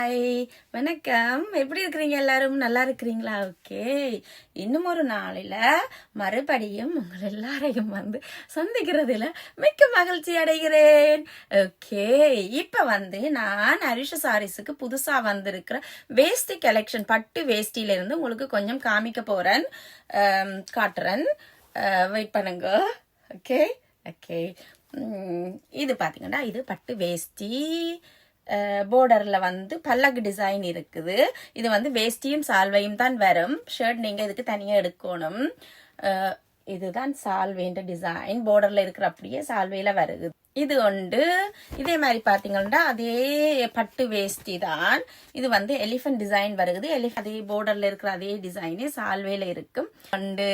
Hi, வணக்கம். எப்படி இருக்கிறீங்க? எல்லாரும் நல்லா இருக்கிறீங்களா? ஓகே, இன்னும் ஒரு நாளில் மறுபடியும் உங்கள் எல்லாரையும் சந்திக்கிறதுல மிக்க மகிழ்ச்சி அடைகிறேன். ஓகே, இப்போ நான் அரிஷ சாரீஸுக்கு புதுசாக வந்திருக்கிற வேஷ்டி கலெக்ஷன், பட்டு வேஷ்டியிலிருந்து உங்களுக்கு கொஞ்சம் காமிக்க போகிறேன், காட்டுறேன். வெயிட் பண்ணுங்க. ஓகே ஓகே இது பார்த்தீங்கன்னா இது பட்டு வேஷ்டி. போர்டரில் பல்லக்கு டிசைன் இருக்குது. இது வேஷ்டியும் சால்வையும் தான் வரும். ஷர்ட் நீங்கள் இதுக்கு தனியாக எடுக்கணும். இதுதான் சால்வேன்ற டிசைன். போர்டரில் இருக்கிற அப்படியே சால்வையில் வருது. இது உண்டு. இதே மாதிரி பார்த்தீங்கன்னா அதே பட்டு வேஷ்டி தான். இது எலிஃபென்ட் டிசைன் வருது. அதே போர்டரில் இருக்கிற அதே டிசைனே சால்வையில் இருக்கும். உண்டு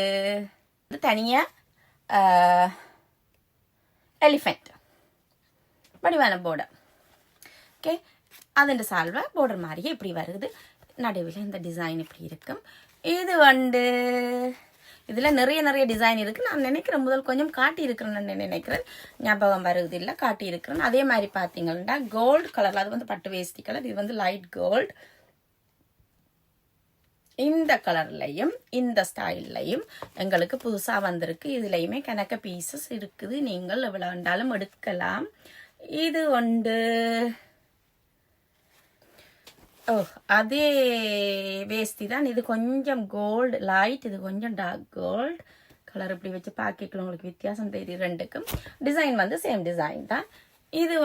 தனியாக எலிஃபென்ட் வடிவான போர்டர். ஓகே, அதுன்ற சால்வை போர்டர் மாதிரியே இப்படி வருது. நடுவில் இந்த டிசைன் இப்படி இருக்கும். இது இதில் நிறைய டிசைன் இருக்குது. நான் நினைக்கிறேன் முதல் கொஞ்சம் காட்டியிருக்கிறேன்னு நினைக்கிறேன். ஞாபகம் வருது இல்லை, காட்டியிருக்கிறேன். அதே மாதிரி பார்த்தீங்கன்னா கோல்டு கலர், அது பட்டு வேஷ்டி கலர். இது லைட் கோல்டு. இந்த கலர்லையும் இந்த ஸ்டைல்லையும் எங்களுக்கு புதுசாக வந்திருக்கு. இதுலையுமே கணக்க பீசஸ் இருக்குது. நீங்கள் எவ்வளோ வேண்டாலும் எடுக்கலாம். இது அதே வேஷ்டி தான். இது கொஞ்சம் கோல்டு லைட், இது கொஞ்சம் டார்க் கோல்டு கலர். இப்படி வச்சு பார்க்கல உங்களுக்கு வித்தியாசம் தெரியும். ரெண்டுக்கும் டிசைன் சேம் டிசைன் தான். இது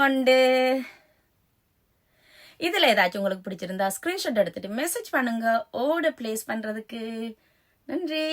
இதில் ஏதாச்சும் உங்களுக்கு பிடிச்சிருந்தா ஸ்க்ரீன்ஷாட் எடுத்துட்டு மெசேஜ் பண்ணுங்க. ஆர்டர் பிளேஸ் பண்ணுறதுக்கு. நன்றி.